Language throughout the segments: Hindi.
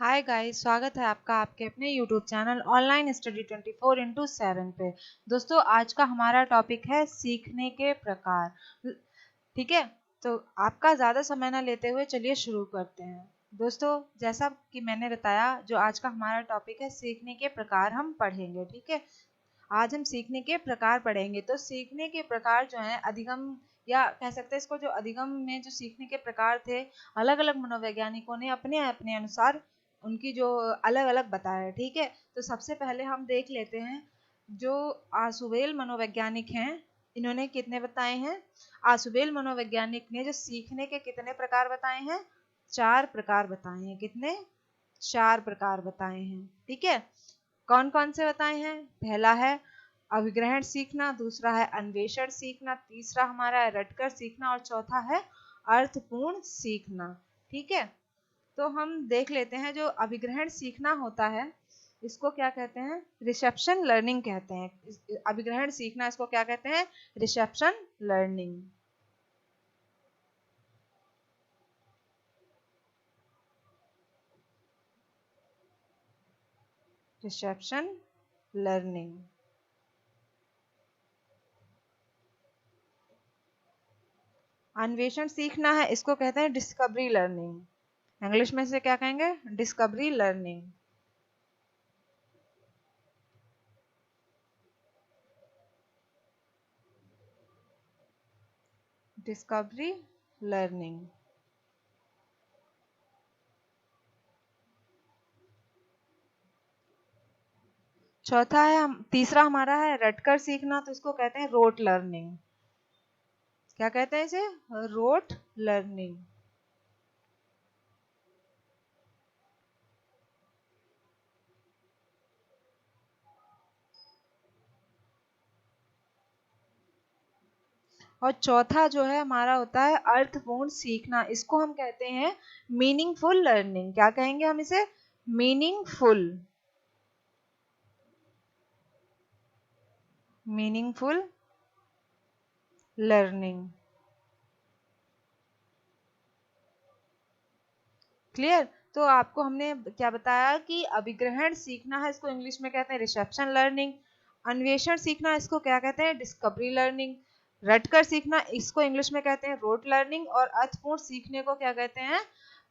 हाय गाइस, स्वागत है आपका आपके अपने यूट्यूब चैनल ऑनलाइन स्टडी 24/7 पे। दोस्तों, आज का हमारा टॉपिक है सीखने के प्रकार। ठीक है, तो आपका ज़्यादा समय ना लेते हुए चलिए शुरू करते हैं। दोस्तों, जैसा कि मैंने बताया, जो आज का हमारा टॉपिक है सीखने के प्रकार हम पढ़ेंगे। ठीक है, आज हम सीखने के प्रकार पढ़ेंगे। तो सीखने के प्रकार जो हैं अधिगम, या कह सकते हैं इसको, जो अधिगम में जो सीखने के प्रकार थे, अलग अलग मनोवैज्ञानिकों ने अपने अपने अनुसार उनकी जो अलग अलग बताया है। ठीक है, तो सबसे पहले हम देख लेते हैं जो आसुबेल मनोवैज्ञानिक हैं, इन्होंने कितने बताए हैं। आसुबेल मनोवैज्ञानिक ने जो सीखने के कितने प्रकार बताए हैं, 4 प्रकार बताए हैं। कितने? 4 प्रकार बताए हैं। ठीक है, कौन कौन से बताए हैं? पहला है अभिग्रहण सीखना, दूसरा है अन्वेषण सीखना, तीसरा हमारा है रटकर सीखना, और चौथा है अर्थपूर्ण सीखना। ठीक है, तो हम देख लेते हैं जो अभिग्रहण सीखना होता है, इसको क्या कहते हैं? रिसेप्शन लर्निंग कहते हैं। अभिग्रहण सीखना, इसको क्या कहते हैं? Reception learning. Reception learning. अन्वेषण सीखना है, इसको कहते हैं डिस्कवरी लर्निंग। इंग्लिश में से क्या कहेंगे? Discovery learning. Discovery learning. चौथा है तीसरा हमारा है रटकर सीखना, तो इसको कहते हैं रोट लर्निंग। क्या कहते हैं इसे? Rote learning. और चौथा जो है हमारा होता है अर्थपूर्ण सीखना, इसको हम कहते हैं मीनिंगफुल लर्निंग। क्या कहेंगे हम इसे? मीनिंगफुल। Meaningful learning. क्लियर? तो आपको हमने क्या बताया कि अभिग्रहण सीखना है, इसको इंग्लिश में कहते हैं रिसेप्शन लर्निंग। अन्वेषण सीखना, इसको क्या कहते हैं? Discovery learning. रटकर सीखना, इसको इंग्लिश में कहते हैं रोट लर्निंग। और अर्थपूर्ण सीखने को क्या कहते हैं?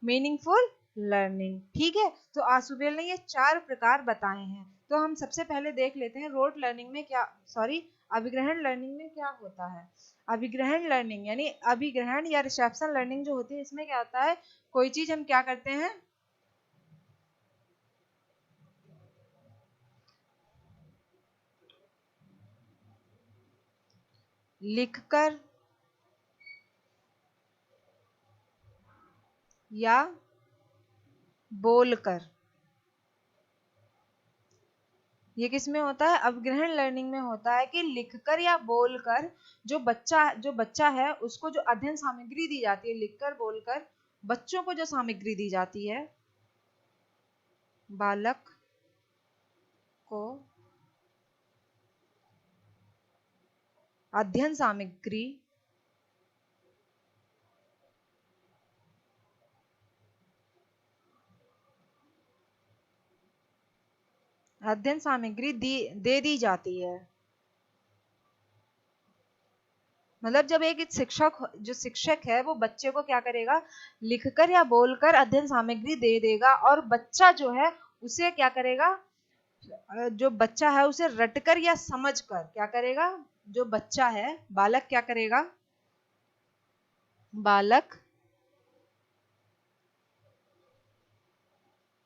Meaningful learning. ठीक है, तो आसुबेल ने ये 4 प्रकार बताए हैं। तो हम सबसे पहले देख लेते हैं रोट लर्निंग में क्या, सॉरी, अभिग्रहण लर्निंग में क्या होता है। अभिग्रहण लर्निंग यानी अभिग्रहण या रिसेप्शन लर्निंग जो होती है, इसमें क्या होता है? कोई चीज हम क्या करते हैं? लिखकर या बोलकर। ये किस में होता है? अभिग्रहण लर्निंग में होता है कि लिखकर या बोलकर जो बच्चा है उसको जो अध्ययन सामग्री दी जाती है, लिखकर बोलकर बच्चों को जो सामग्री दी जाती है, बालक को अध्ययन सामग्री दे दी जाती है। मतलब जब एक शिक्षक है वो बच्चे को क्या करेगा? लिखकर या बोलकर अध्ययन सामग्री दे देगा, और बच्चा जो है उसे क्या करेगा? जो बच्चा है उसे रटकर या समझकर क्या करेगा? जो बच्चा है, बालक क्या करेगा? बालक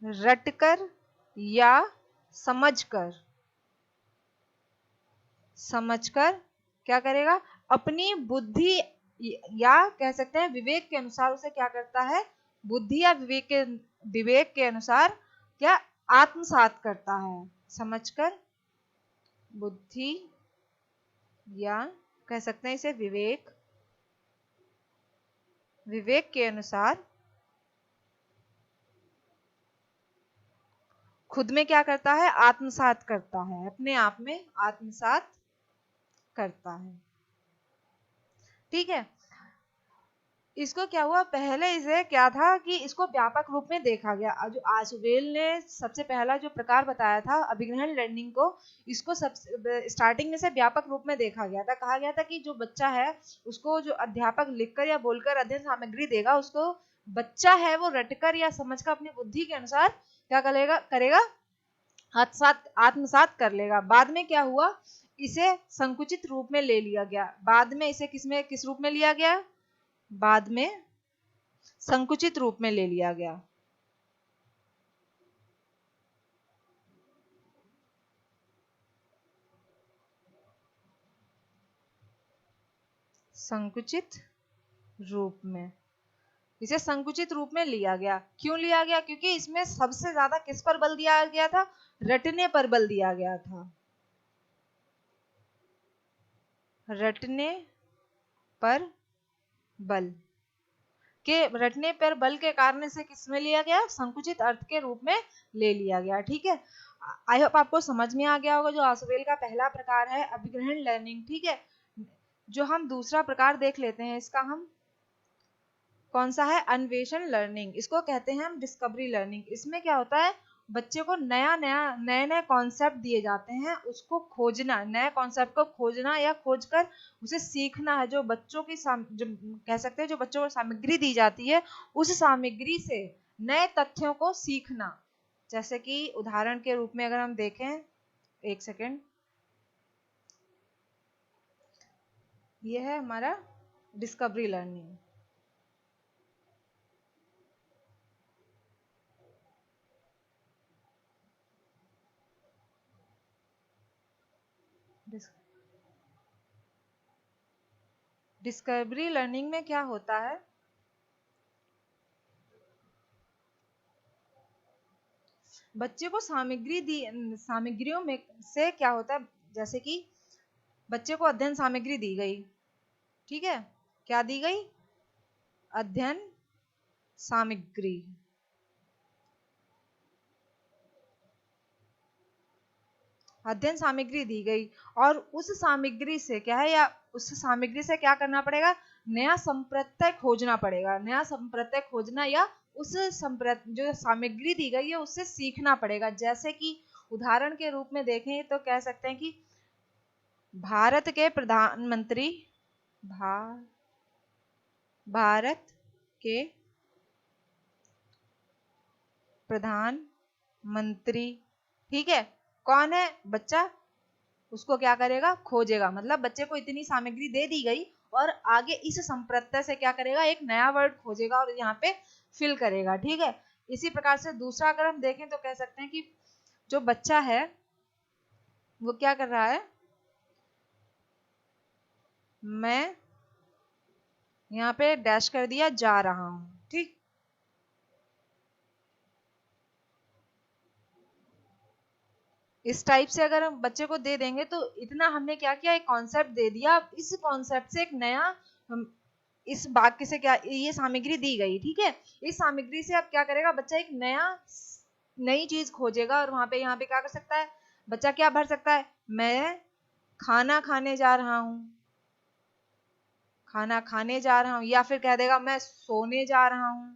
रटकर या समझकर समझकर क्या करेगा? अपनी बुद्धि या कह सकते हैं विवेक के अनुसार उसे क्या करता है? बुद्धि या विवेक के अनुसार क्या आत्मसात करता है? समझकर, बुद्धि, या कह सकते हैं इसे विवेक के अनुसार खुद में क्या करता है? आत्मसात करता है, अपने आप में आत्मसात करता है। ठीक है, इसको क्या हुआ, पहले इसे क्या था कि इसको व्यापक रूप में देखा गया। जो आशुबेल ने सबसे पहला जो प्रकार बताया था अभिग्रहण लर्निंग को, इसको सब स्टार्टिंग में से व्यापक रूप में देखा गया था। कहा गया था कि जो बच्चा है उसको जो अध्यापक लिखकर या बोलकर अध्ययन सामग्री देगा, उसको बच्चा है वो रटकर या समझकर अपनी बुद्धि के अनुसार क्या करेगा आत्मसात कर लेगा। बाद में क्या हुआ, इसे संकुचित रूप में ले लिया गया। बाद में इसे किस रूप में लिया गया, बाद में संकुचित रूप में ले लिया गया। संकुचित रूप में, इसे संकुचित रूप में लिया गया। क्यों लिया गया, क्योंकि इसमें सबसे ज्यादा किस पर बल दिया गया था, रटने पर बल दिया गया था। रटने पर बल रटने पर बल के कारण से किस में लिया गया, संकुचित अर्थ के रूप में ले लिया गया। ठीक है, आई होप आपको समझ में आ गया होगा जो आशुबेल का पहला प्रकार है अभिग्रहण लर्निंग। ठीक है, जो हम दूसरा प्रकार देख लेते हैं, इसका हम कौन सा है, अन्वेषण लर्निंग। इसको कहते हैं हम डिस्कवरी लर्निंग। इसमें क्या होता है, बच्चे को नए नए कॉन्सेप्ट दिए जाते हैं, उसको खोजना, नए कॉन्सेप्ट को खोजना या खोजकर उसे सीखना है। जो बच्चों की जो कह सकते हैं जो बच्चों को सामग्री दी जाती है, उस सामग्री से नए तथ्यों को सीखना। जैसे कि उदाहरण के रूप में अगर हम देखें, एक सेकेंड, यह है हमारा डिस्कवरी लर्निंग। डिस्कवरी लर्निंग में क्या होता है, बच्चे को सामग्रियों में से क्या होता है, जैसे कि बच्चे को अध्ययन सामग्री दी गई। ठीक है, क्या दी गई, अध्ययन सामग्री। अध्ययन सामग्री दी गई और उस सामग्री से क्या है, या उस सामग्री से क्या करना पड़ेगा, नया संप्रत्यय खोजना पड़ेगा। नया संप्रत्यय खोजना या उस जो सामग्री दी गई है उससे सीखना पड़ेगा। जैसे कि उदाहरण के रूप में देखें तो कह सकते हैं कि भारत के प्रधानमंत्री भारत के प्रधानमंत्री, ठीक है, कौन है, बच्चा, उसको क्या करेगा, खोजेगा। मतलब बच्चे को इतनी सामग्री दे दी गई और आगे इस संप्रत्यय से क्या करेगा, एक नया वर्ड खोजेगा और यहाँ पे फिल करेगा। ठीक है, इसी प्रकार से दूसरा अगर हम देखें तो कह सकते हैं कि जो बच्चा है वो क्या कर रहा है, मैं यहाँ पे डैश कर दिया, जा रहा हूं। ठीक, इस टाइप से अगर हम बच्चे को दे देंगे तो इतना हमने क्या किया, एक कॉन्सेप्ट दे दिया। इस कॉन्सेप्ट से एक नया इस वाक्य से क्या, ये सामग्री दी गई। ठीक है, इस सामग्री से अब क्या करेगा, बच्चा एक नई चीज खोजेगा और यहाँ पे क्या कर सकता है, बच्चा क्या भर सकता है, मैं खाना खाने जा रहा हूं, खाना खाने जा रहा हूं, या फिर कह देगा मैं सोने जा रहा हूं,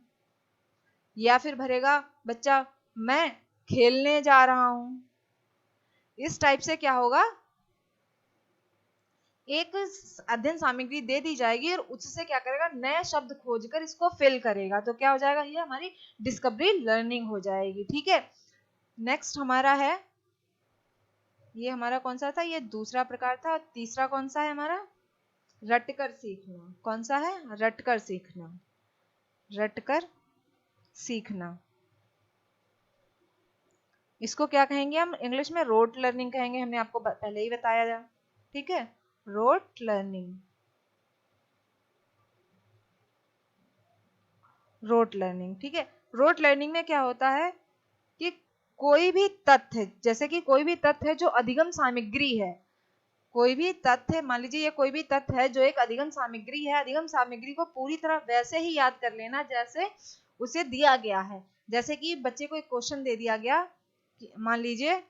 या फिर भरेगा बच्चा मैं खेलने जा रहा हूं। इस टाइप से क्या होगा, एक अध्ययन सामग्री दे दी जाएगी और उससे क्या करेगा, नए शब्द खोजकर इसको फिल करेगा। तो क्या हो जाएगा, ये हमारी डिस्कवरी लर्निंग हो जाएगी। ठीक है, नेक्स्ट हमारा है, ये हमारा कौन सा था, ये दूसरा प्रकार था। तीसरा कौन सा है हमारा, रटकर सीखना। कौन सा है, रटकर सीखना। रटकर सीखना, इसको क्या कहेंगे हम, इंग्लिश में रोट लर्निंग कहेंगे। हमने आपको पहले ही बताया था। ठीक है, रोट लर्निंग, रोट लर्निंग। ठीक है, रोट लर्निंग में क्या होता है कि कोई भी तथ्य, जैसे कि कोई भी तथ्य जो अधिगम सामग्री है, कोई भी तथ्य, मान लीजिए ये कोई भी तथ्य है जो एक अधिगम सामग्री है, अधिगम सामग्री को पूरी तरह वैसे ही याद कर लेना जैसे उसे दिया गया है। जैसे कि बच्चे को एक क्वेश्चन दे दिया गया, मान लीजिए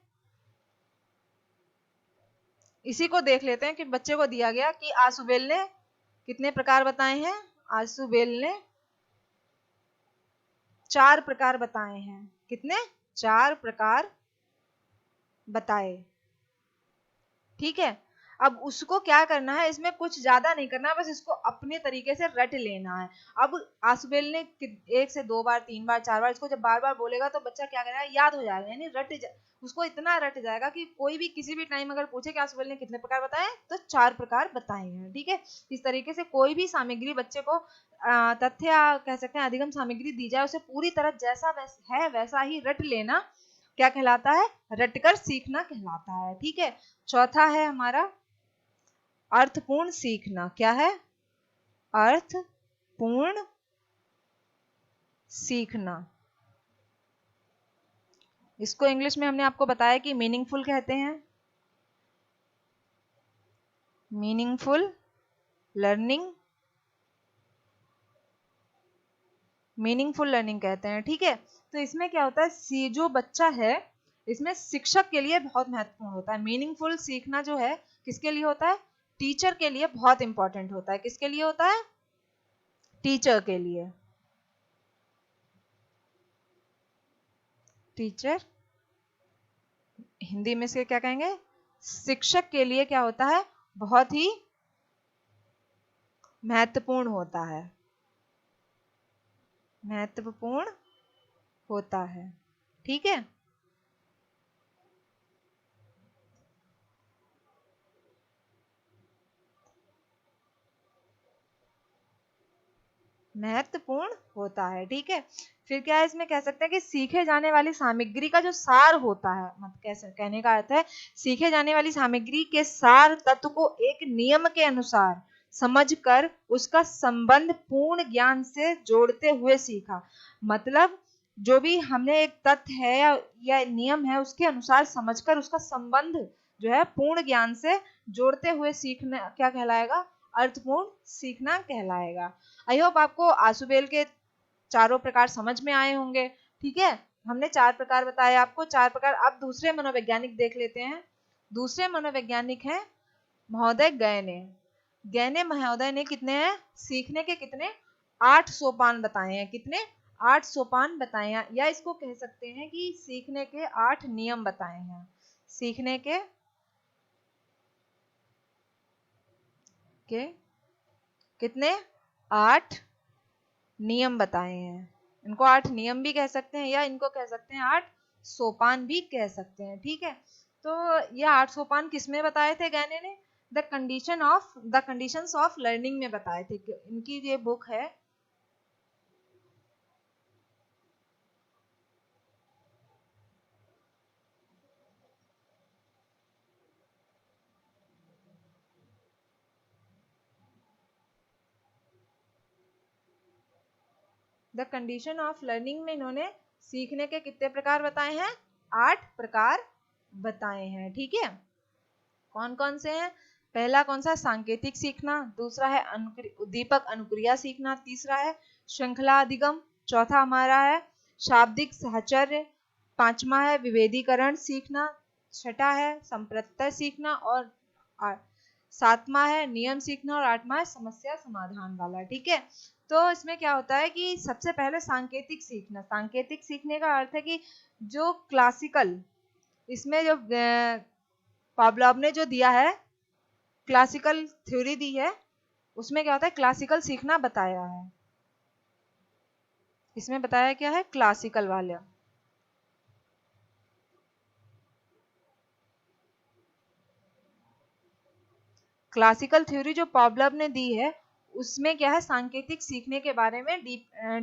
इसी को देख लेते हैं कि बच्चे को दिया गया कि आशुबेल ने कितने प्रकार बताए हैं, आसुबेल ने 4 प्रकार बताए हैं। कितने? 4 प्रकार बताए। ठीक है, अब उसको क्या करना है, इसमें कुछ ज्यादा नहीं करना है, बस इसको अपने तरीके से रट लेना है। अब आसुबेल ने 1 से 2 बार 3 बार 4 बार, इसको जब बार बार बोलेगा तो बच्चा क्या करेगा, याद हो जाएगा, यानी उसको इतना रट जाएगा कि कोई भी किसी भी टाइम अगर पूछे कि आसुबेल ने कितने प्रकार बताए तो 4 प्रकार बताए हैं। ठीक है, इस तरीके से कोई भी सामग्री बच्चे को तथ्य या कह सकते हैं अधिगम सामग्री दी जाए, उसे पूरी तरह जैसा है वैसा ही रट लेना क्या कहलाता है, रटकर सीखना कहलाता है। ठीक है, चौथा है हमारा अर्थपूर्ण सीखना। क्या है? अर्थपूर्ण सीखना। इसको इंग्लिश में हमने आपको बताया कि मीनिंगफुल कहते हैं, मीनिंगफुल लर्निंग, मीनिंगफुल लर्निंग कहते हैं। ठीक है, तो इसमें क्या होता है, जो बच्चा है इसमें शिक्षक के लिए बहुत महत्वपूर्ण होता है। मीनिंगफुल सीखना जो है किसके लिए होता है, टीचर के लिए बहुत इंपॉर्टेंट होता है। किसके लिए होता है? टीचर के लिए। टीचर हिंदी में से क्या कहेंगे, शिक्षक के लिए क्या होता है, बहुत ही महत्वपूर्ण होता है, महत्वपूर्ण होता है। ठीक है, महत्वपूर्ण होता है। ठीक है, फिर क्या है, इसमें कह सकते हैं कि सीखे जाने वाली सामग्री का जो सार होता है, मतलब कैसे कहने का अर्थ है, सीखे जाने वाली सामग्री के सार तत्व को एक नियम के अनुसार समझकर उसका संबंध पूर्ण ज्ञान से जोड़ते हुए सीखा। मतलब जो भी हमने एक तथ्य है या नियम है उसके अनुसार समझकर उसका संबंध जो है पूर्ण ज्ञान से जोड़ते हुए सीखना क्या कहलाएगा, अर्थपूर्ण सीखना कहलाएगा। आई होप आपको आसुबेल के चारों प्रकार समझ में आए होंगे। ठीक है, हमने 4 प्रकार बताए आपको, 4 प्रकार। अब दूसरे मनोवैज्ञानिक देख लेते हैं। दूसरे मनोवैज्ञानिक हैं महोदय गयने। गयने महोदय ने कितने हैं, सीखने के कितने 8 सोपान बताए हैं। कितने? 8 सोपान बताए हैं, या इसको कह सकते हैं कि सीखने के 8 नियम बताए हैं। सीखने के कितने 8 नियम बताए हैं। इनको 8 नियम भी कह सकते हैं, या इनको कह सकते हैं 8 सोपान भी कह सकते हैं। ठीक है, तो ये 8 सोपान किसमें बताए थे गैने ने, द कंडीशंस ऑफ लर्निंग में बताए थे। इनकी ये बुक है, द कंडीशन ऑफ लर्निंग में इन्होंने सीखने के कितने प्रकार बताए हैं, 8 प्रकार बताए हैं। ठीक है, कौन कौन से हैं? पहला कौन सा, सांकेतिक सीखना। दूसरा है उद्दीपक अनुक्रिया सीखना। तीसरा है श्रृंखला अधिगम। चौथा हमारा है शाब्दिक साहचर्य। पांचवा है विभेदीकरण सीखना। छठा है संप्रत्यय सीखना, और सातवां है नियम सीखना, और आठवां है समस्या समाधान वाला। ठीक है, तो इसमें क्या होता है कि सबसे पहले सांकेतिक सीखना। सांकेतिक सीखने का अर्थ है कि जो क्लासिकल, इसमें जो पावलोव ने जो दिया है क्लासिकल थ्योरी दी है, उसमें क्या होता है, क्लासिकल सीखना बताया है। इसमें बताया क्या है, क्लासिकल वाला। क्लासिकल थ्योरी जो पावलोव ने दी है उसमें क्या है, सांकेतिक सीखने के बारे में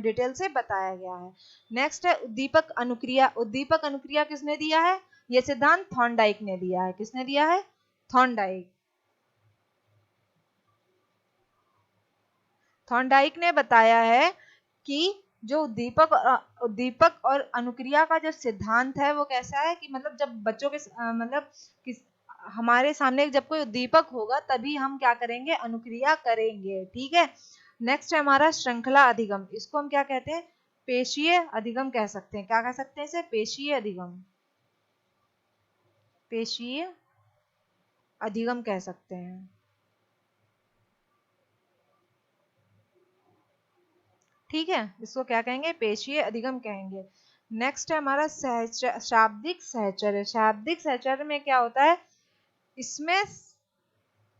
डिटेल से बताया गया है। नेक्स्ट है उद्दीपक अनुक्रिया। उद्दीपक अनुक्रिया किसने दिया है, यह सिद्धांत थॉर्नडाइक ने दिया है। किसने दिया है, थॉर्नडाइक। थॉर्नडाइक ने बताया है कि जो उद्दीपक और अनुक्रिया का जो सिद्धांत है वो कैसा है कि मतलब जब बच्चों के मतलब किस हमारे सामने जब कोई उद्दीपक होगा तभी हम क्या करेंगे, अनुक्रिया करेंगे। ठीक है, नेक्स्ट है हमारा श्रृंखला अधिगम। इसको हम क्या कहते हैं, पेशीय अधिगम कह सकते हैं। क्या कह सकते हैं इसे, पेशीय अधिगम। पेशीय अधिगम कह सकते हैं। ठीक है, इसको क्या कहेंगे, पेशीय अधिगम कहेंगे। नेक्स्ट है हमारा शाब्दिक सहचर्य। शाब्दिक सहचर्य में क्या होता है, इसमें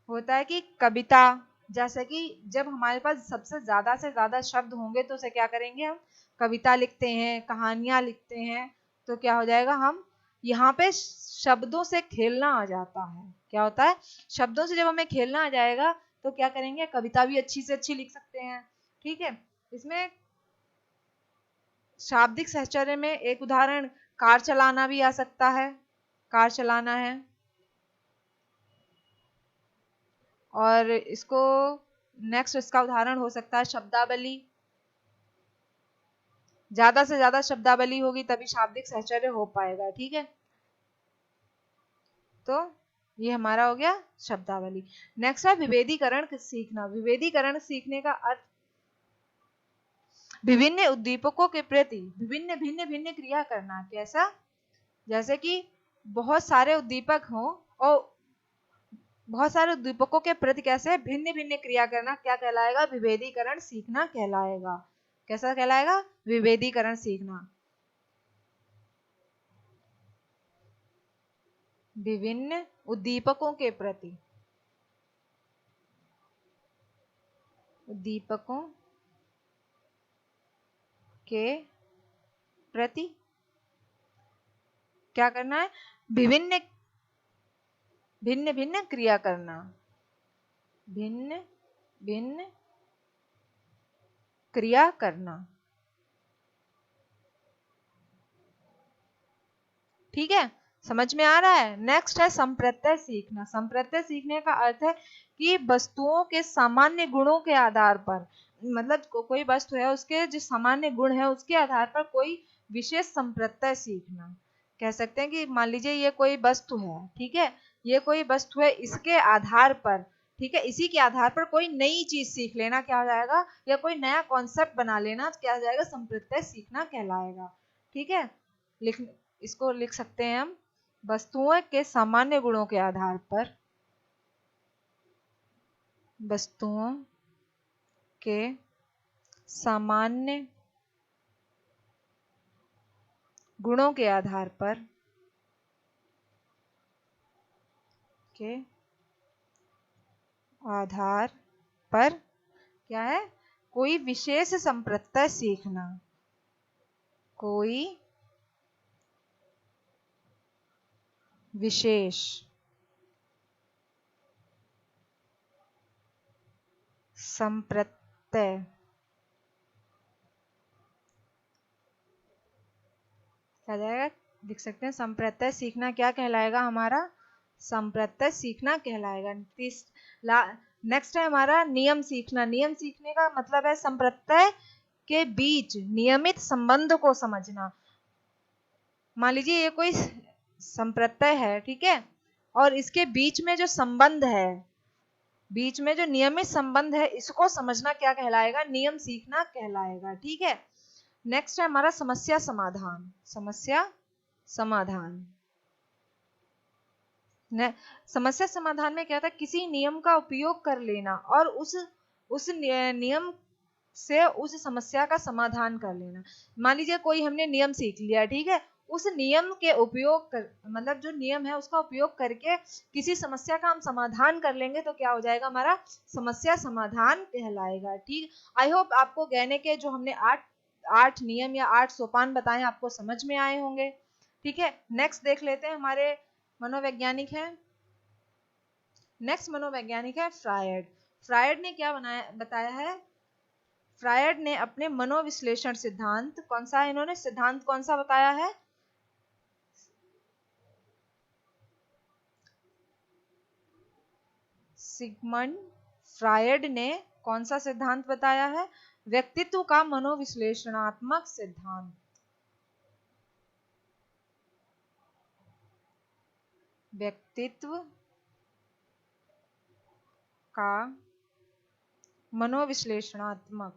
होता है कि कविता, जैसे कि जब हमारे पास सबसे ज्यादा से ज्यादा शब्द होंगे तो उसे क्या करेंगे, हम कविता लिखते हैं, कहानियां लिखते हैं, तो क्या हो जाएगा, हम यहाँ पे शब्दों से खेलना आ जाता है। क्या होता है, शब्दों से जब हमें खेलना आ जाएगा तो क्या करेंगे, कविता भी अच्छी से अच्छी लिख सकते हैं। ठीक है, इसमें शाब्दिक सहचर्य में एक उदाहरण कार चलाना भी आ सकता है, कार चलाना है। और इसको नेक्स्ट इसका उदाहरण हो सकता है शब्दावली। ज्यादा से ज्यादा शब्दावली होगी तभी शाब्दिक सहचर्य हो पाएगा। ठीक है, तो ये हमारा हो गया शब्दावली। नेक्स्ट है विभेदीकरण सीखना। विभेदीकरण सीखने का अर्थ विभिन्न उद्दीपकों के प्रति विभिन्न भिन्न भिन्न क्रिया करना। कैसा, जैसे कि बहुत सारे उद्दीपक हों और बहुत सारे उद्दीपकों के प्रति कैसे भिन्न भिन्न क्रिया करना, क्या कहलाएगा, विभेदीकरण सीखना कहलाएगा। कैसा कहलाएगा, विभेदीकरण सीखना। विभिन्न उद्दीपकों के प्रति, उद्दीपकों के प्रति क्या करना है, विभिन्न भिन्न भिन्न क्रिया करना, भिन्न भिन्न क्रिया करना। ठीक है, समझ में आ रहा है। नेक्स्ट है संप्रत्यय सीखना। संप्रत्यय सीखने का अर्थ है कि वस्तुओं के सामान्य गुणों के आधार पर, मतलब कोई वस्तु है उसके जो सामान्य गुण है उसके आधार पर कोई विशेष संप्रत्यय सीखना। कह सकते हैं कि मान लीजिए ये कोई वस्तु है, ठीक है, ये कोई वस्तु है, इसके आधार पर, ठीक है, इसी के आधार पर कोई नई चीज सीख लेना क्या हो जाएगा, या कोई नया कॉन्सेप्ट बना लेना क्या हो जाएगा, संप्रत्यय सीखना कहलाएगा। ठीक है, लिख इसको लिख सकते हैं हम, वस्तुओं के सामान्य गुणों के आधार पर, वस्तुओं के सामान्य गुणों के आधार पर, के आधार पर क्या है, कोई विशेष संप्रत्यय सीखना, कोई विशेष संप्रत्यय क्या जाएगा, लिख सकते हैं संप्रत्यय सीखना क्या कहलाएगा, हमारा संप्रत्यय सीखना कहलाएगा। नेक्स्ट है हमारा नियम सीखना। नियम सीखने का मतलब है संप्रत्यय के बीच नियमित संबंध को समझना। मान लीजिए ये कोई संप्रत्यय है, ठीक है, और इसके बीच में जो संबंध है, बीच में जो नियमित संबंध है, इसको समझना क्या कहलाएगा, नियम सीखना कहलाएगा। ठीक है, नेक्स्ट है हमारा समस्या समाधान। समस्या समाधान, समस्या समाधान में क्या था, किसी नियम का उपयोग कर लेना और उस नियम से उस समस्या का समाधान कर लेना। मान लीजिए कोई हमने नियम सीख लिया, ठीक है, उस नियम के उपयोग कर, मतलब जो नियम है उसका उपयोग करके किसी समस्या का हम समाधान कर लेंगे तो क्या हो जाएगा, हमारा समस्या समाधान कहलाएगा। ठीक, आई होप आपको गैने के जो हमने आठ नियम या 8 सोपान बताए आपको समझ में आए होंगे। ठीक है, नेक्स्ट देख लेते हैं, हमारे मनोवैज्ञानिक है, नेक्स्ट मनोवैज्ञानिक है फ्रायड। फ्रायड ने क्या बताया है, फ्रायड ने अपने मनोविश्लेषण सिद्धांत, कौन सा है, इन्होंने सिद्धांत कौन सा बताया है, सिगमंड फ्रायड ने कौन सा सिद्धांत बताया है, व्यक्तित्व का मनोविश्लेषणात्मक सिद्धांत। व्यक्तित्व का मनोविश्लेषणात्मक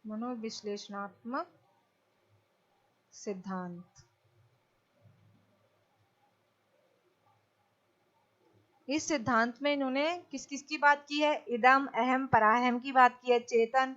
मनोविश्लेषणात्मक सिद्धांत। इस सिद्धांत में इन्होंने किस किस की बात की है? इदम, अहम, पराहम की बात की है। चेतन,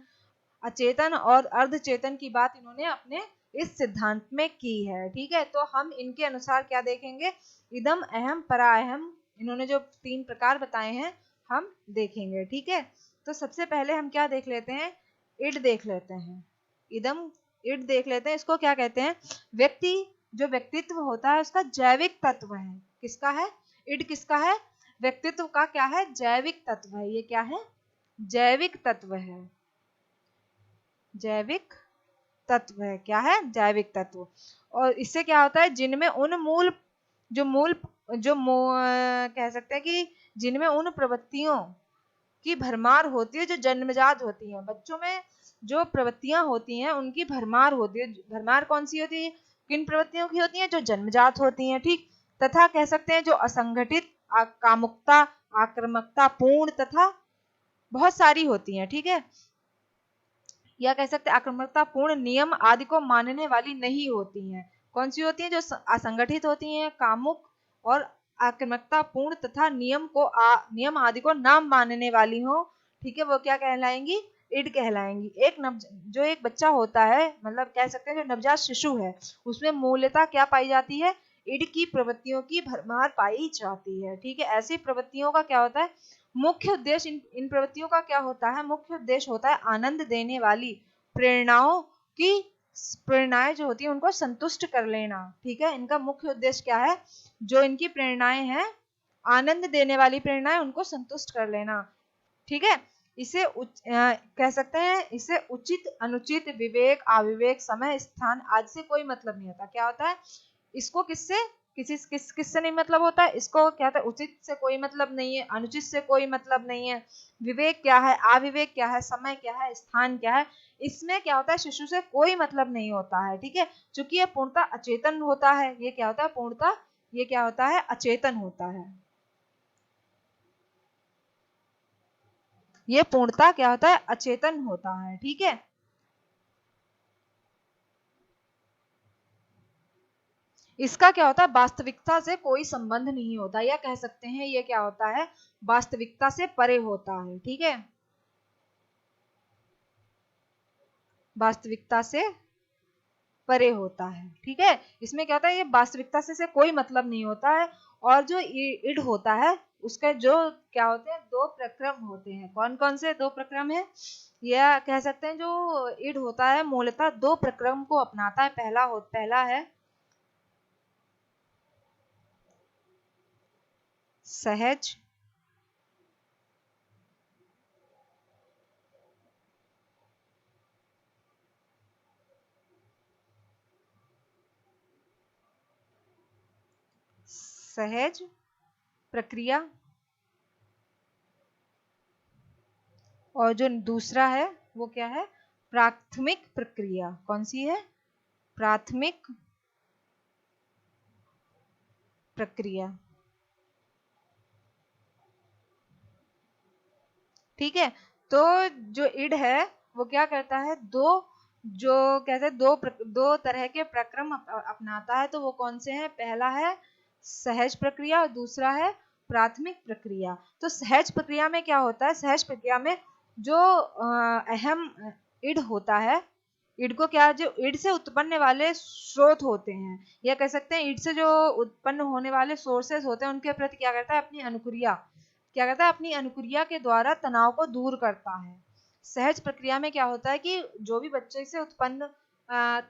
अचेतन और अर्धचेतन की बात इन्होंने अपने इस सिद्धांत में की है। ठीक है, तो हम इनके अनुसार क्या देखेंगे? इदम, अहम, पराहम, इन्होंने जो 3 प्रकार बताए हैं हम देखेंगे। ठीक है, तो सबसे पहले हम क्या देख लेते हैं? इड देख लेते हैं। इदम, इड देख लेते हैं। इसको क्या कहते हैं? व्यक्ति, जो व्यक्तित्व होता है उसका जैविक तत्व है। किसका है? इड किसका है? व्यक्तित्व का क्या है? जैविक तत्व है। ये क्या है? जैविक तत्व है। जैविक तत्व है। क्या है? जैविक तत्व। और इससे क्या होता है? जिनमें उन मूल जो मूल जो कह सकते हैं कि जिनमें उन प्रवृत्तियों की भरमार होती है जो जन्मजात होती है। बच्चों में जो प्रवृत्तियां होती हैं उनकी भरमार होती है। भरमार कौन सी होती है? किन प्रवृत्तियों की होती है? जो जन्मजात होती हैं। ठीक, तथा कह सकते हैं जो असंगठित, कामुकता, आक्रामकता पूर्ण तथा बहुत सारी होती हैं। ठीक है, या कह सकते हैं आक्रामकता पूर्ण, नियम आदि को मानने वाली नहीं होती हैं। कौन सी होती हैं? जो असंगठित होती हैं, कामुक और आक्रामकता पूर्ण तथा नियम आदि को ना मानने वाली हो। ठीक है, वो क्या कहलाएंगी? इड कहलाएंगी। जो एक बच्चा होता है, मतलब कह सकते हैं जो नवजात शिशु है, उसमें मूलतः क्या पाई जाती है? इड की प्रवृत्तियों की भरमार पाई जाती है। ठीक है, ऐसी प्रवृत्तियों का क्या होता है? मुख्य उद्देश्य, इन प्रवृत्तियों का क्या होता है? मुख्य उद्देश्य होता है आनंद देने वाली प्रेरणाओं की, प्रेरणाएं जो होती है उनको संतुष्ट कर लेना। ठीक है, इनका मुख्य उद्देश्य क्या है? जो इनकी प्रेरणाएं हैं, आनंद देने वाली प्रेरणाएं, उनको संतुष्ट कर लेना। ठीक है, कह सकते हैं इसे उचित, अनुचित, विवेक, अविवेक, समय, स्थान आदि से कोई मतलब नहीं होता। क्या होता है? इसको किससे नहीं मतलब होता है? इसको क्या होता है? उचित से कोई मतलब नहीं है, अनुचित से कोई मतलब नहीं है, विवेक क्या है, अविवेक क्या है, समय क्या है, स्थान क्या है, इसमें क्या होता है? शिशु से कोई मतलब नहीं होता है। ठीक है, क्योंकि ये पूर्णतः अचेतन होता है। ये क्या होता है? पूर्णतः ये क्या होता है? अचेतन होता है। ये पूर्णतः क्या होता है? अचेतन होता है। ठीक है, इसका क्या होता है? वास्तविकता से कोई संबंध नहीं होता, या कह सकते हैं ये क्या होता है? वास्तविकता से परे होता है। ठीक है, वास्तविकता से परे होता है। ठीक है, इसमें क्या होता है? ये वास्तविकता से कोई मतलब नहीं होता है। और जो इड होता है उसका जो क्या होते हैं? 2 प्रक्रम होते हैं। कौन कौन से 2 प्रक्रम है? या कह सकते हैं जो इड होता है मूलतः 2 प्रक्रम को अपनाता है। पहला है सहज, सहज प्रक्रिया, और जो दूसरा है वो क्या है? प्राथमिक प्रक्रिया। कौन सी है? प्राथमिक प्रक्रिया। ठीक है, तो जो इड है वो क्या करता है? जो कहते हैं दो तरह के प्रक्रम अपनाता है। तो वो कौन से हैं? पहला है सहज प्रक्रिया और दूसरा है प्राथमिक प्रक्रिया। तो सहज प्रक्रिया में क्या होता है? सहज प्रक्रिया में जो अहम इड होता है, इड को क्या, जो इड से उत्पन्न वाले स्रोत होते हैं, या कह सकते हैं इड से जो उत्पन्न होने वाले सोर्सेस होते हैं, उनके प्रति क्या करता है? अपनी अनुक्रिया, क्या करता है? अपनी अनुक्रिया के द्वारा तनाव को दूर करता है। सहज प्रक्रिया में क्या होता है कि जो भी बच्चे से उत्पन्न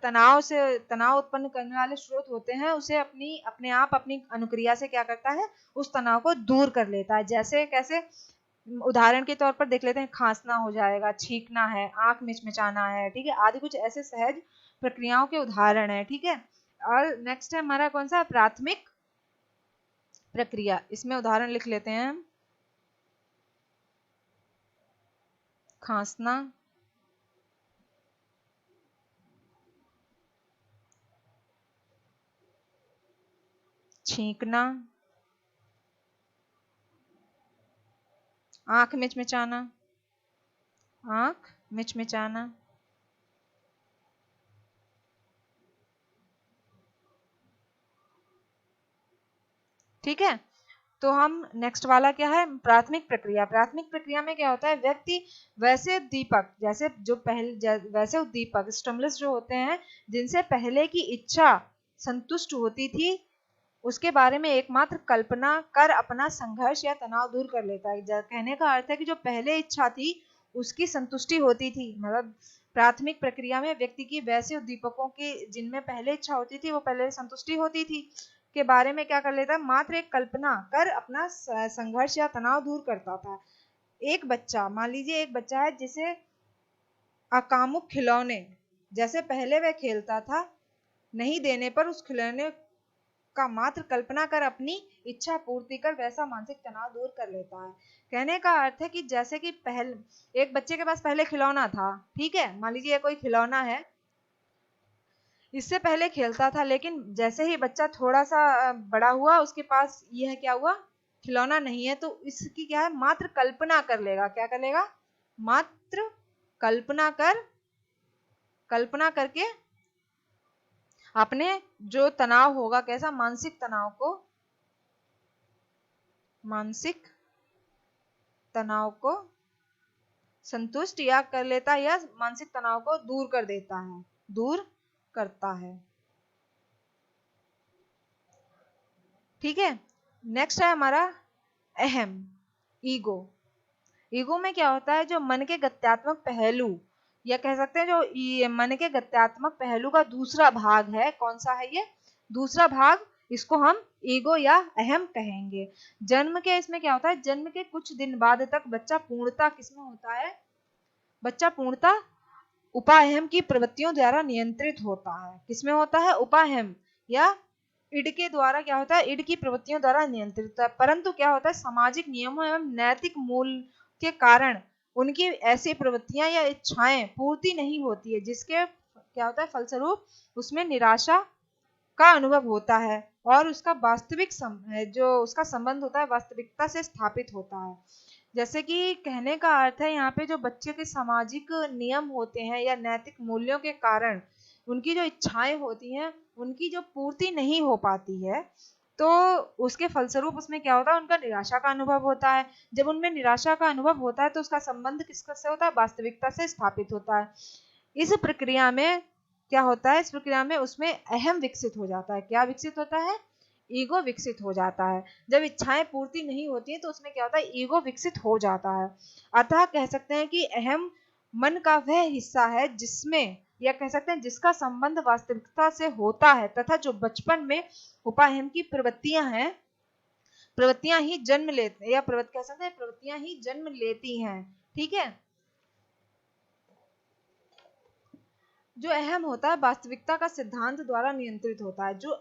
तनाव उत्पन्न करने वाले स्रोत होते हैं, उसे अपने आप अपनी अनुक्रिया से क्या करता है? उस तनाव को दूर कर लेता है। जैसे कैसे? उदाहरण के तौर पर देख लेते हैं, खांसना हो जाएगा, छींकना है, आंख मिचमिचाना है। ठीक है, आदि कुछ ऐसे सहज प्रक्रियाओं के उदाहरण है। ठीक है, और नेक्स्ट है हमारा कौन सा? प्राथमिक प्रक्रिया। इसमें उदाहरण लिख लेते हैं हम। खांसना, छींकना, आंख मिचमिचाना, आंख मिचमिचाना, ठीक है। तो हम नेक्स्ट वाला क्या है, प्राथमिक प्रक्रिया। प्राथमिक प्रक्रिया में क्या होता है, व्यक्ति वैसे उद्दीपक, जैसे जो पहले वैसे उद्दीपक स्टिमुलस जो होते हैं जिनसे पहले की इच्छा संतुष्ट होती थी, उसके बारे में एकमात्र कल्पना कर अपना संघर्ष या तनाव दूर कर लेता है। कहने का अर्थ है कि जो पहले इच्छा थी उसकी संतुष्टि होती थी, मतलब प्राथमिक प्रक्रिया में व्यक्ति की वैसे उद्दीपकों की जिनमें पहले इच्छा होती थी, वो पहले संतुष्टि होती थी, के बारे में क्या कर लेता है, मात्र एक कल्पना कर अपना संघर्ष या तनाव दूर करता था। एक बच्चा, मान लीजिए एक बच्चा है जिसे अकामुक खिलौने, जैसे पहले वह खेलता था, नहीं देने पर उस खिलौने का मात्र कल्पना कर अपनी इच्छा पूर्ति कर वैसा मानसिक तनाव दूर कर लेता है। कहने का अर्थ है कि जैसे कि पहले एक बच्चे के पास पहले खिलौना था, ठीक है, मान लीजिए कोई खिलौना है, इससे पहले खेलता था, लेकिन जैसे ही बच्चा थोड़ा सा बड़ा हुआ उसके पास यह क्या हुआ, खिलौना नहीं है, तो इसकी क्या है, मात्र कल्पना कर लेगा। क्या कर लेगा, मात्र कल्पना करके अपने जो तनाव होगा, कैसा, मानसिक तनाव को संतुष्ट या कर लेता है, या मानसिक तनाव को दूर करता है। ठीक है। नेक्स्ट है हमारा अहम, ईगो। ईगो में क्या होता है, जो मन के गत्यात्मक पहलू, या कह सकते हैं जो मन के गत्यात्मक पहलू का दूसरा भाग है। कौन सा है ये दूसरा भाग, इसको हम ईगो या अहम कहेंगे। जन्म के इसमें क्या होता है, जन्म के कुछ दिन बाद तक बच्चा पूर्णता किसमें होता है, बच्चा पूर्णता उपाहम की प्रवृत्तियों द्वारा नियंत्रित होता है। किसमें होता है, उपाहम या इड के द्वारा क्या होता है, इड की प्रवृत्तियों द्वारा नियंत्रित होता है। परंतु क्या होता है, सामाजिक नियमों एवं नैतिक मूल के कारण उनकी ऐसी प्रवृत्तियां या इच्छाएं पूर्ति नहीं होती है, जिसके क्या होता है, फलस्वरूप उसमें निराशा का अनुभव होता है और उसका वास्तविक जो उसका संबंध होता है वास्तविकता से स्थापित होता है। जैसे कि कहने का अर्थ है यहाँ पे, जो बच्चे के सामाजिक नियम होते हैं या नैतिक मूल्यों के कारण उनकी जो इच्छाएं होती हैं उनकी जो पूर्ति नहीं हो पाती है, तो उसके फलस्वरूप उसमें क्या होता है, उनका निराशा का अनुभव होता है। जब उनमें निराशा का अनुभव होता है तो उसका संबंध किससे होता है, वास्तविकता से स्थापित होता है। इस प्रक्रिया में क्या होता है, इस प्रक्रिया में उसमें अहम विकसित हो जाता है। क्या विकसित होता है, ईगो विकसित हो जाता है। जब इच्छाएं पूर्ति नहीं होती है तो उसमें क्या होता है, ईगो विकसित हो जाता है। अतः कह सकते हैं कि अहम मन का वह हिस्सा है जिसमें, या कह सकते हैं जिसका संबंध वास्तविकता से होता है, तथा जो बचपन में उपाहम की प्रवृत्तियां ही जन्म लेते हैं, या कह सकते हैं प्रवृत्तियां ही जन्म लेती हैं। ठीक है। जो अहम होता है वास्तविकता का सिद्धांत द्वारा नियंत्रित होता है। जो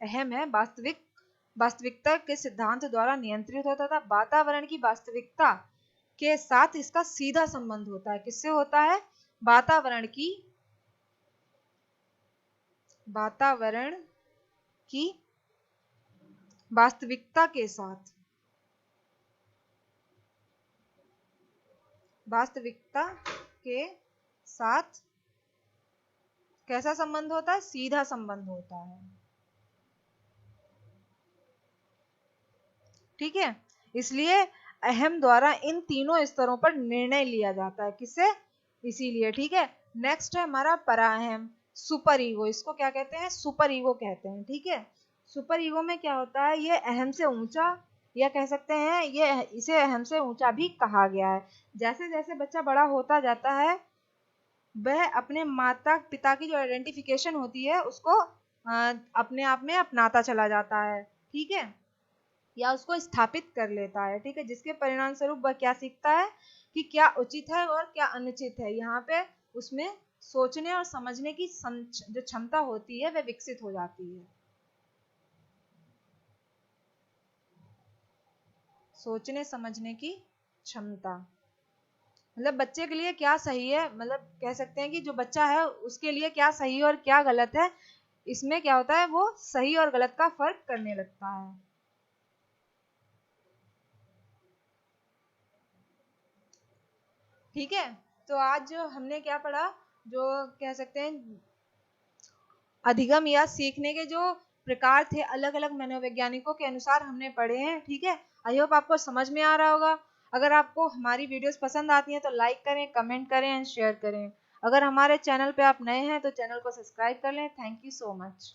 अहम है वास्तविकता के सिद्धांत द्वारा नियंत्रित होता था। वातावरण की वास्तविकता के साथ इसका सीधा संबंध होता है। किससे होता है, वातावरण की वास्तविकता के साथ कैसा संबंध होता है, सीधा संबंध होता है। ठीक है। इसलिए अहम द्वारा इन तीनों स्तरों पर निर्णय लिया जाता है। किससे, इसीलिए। ठीक है। नेक्स्ट है हमारा पराअहम, सुपर ईगो। इसको क्या कहते हैं, सुपर ईगो कहते हैं। ठीक है। सुपर ईगो में क्या होता है, ये अहम से ऊंचा, या कह सकते हैं ये इसे अहम से ऊंचा भी कहा गया है। जैसे जैसे बच्चा बड़ा होता जाता है वह अपने माता पिता की जो आइडेंटिफिकेशन होती है उसको अपने आप में अपनाता चला जाता है। ठीक है, या उसको स्थापित कर लेता है। ठीक है, जिसके परिणाम स्वरूप वह क्या सीखता है कि क्या उचित है और क्या अनुचित है। यहाँ पे उसमें सोचने और समझने की जो क्षमता होती है वह विकसित हो जाती है। सोचने समझने की क्षमता, मतलब बच्चे के लिए क्या सही है, मतलब कह सकते हैं कि जो बच्चा है उसके लिए क्या सही और क्या गलत है, इसमें क्या होता है वो सही और गलत का फर्क करने लगता है। ठीक है। तो आज जो हमने क्या पढ़ा, जो कह सकते हैं अधिगम या सीखने के जो प्रकार थे, अलग अलग मनोवैज्ञानिकों के अनुसार हमने पढ़े हैं। ठीक है, आई होप आपको समझ में आ रहा होगा। अगर आपको हमारी वीडियोस पसंद आती हैं तो लाइक करें, कमेंट करें एंड शेयर करें। अगर हमारे चैनल पे आप नए हैं तो चैनल को सब्सक्राइब कर लें। Thank you so much.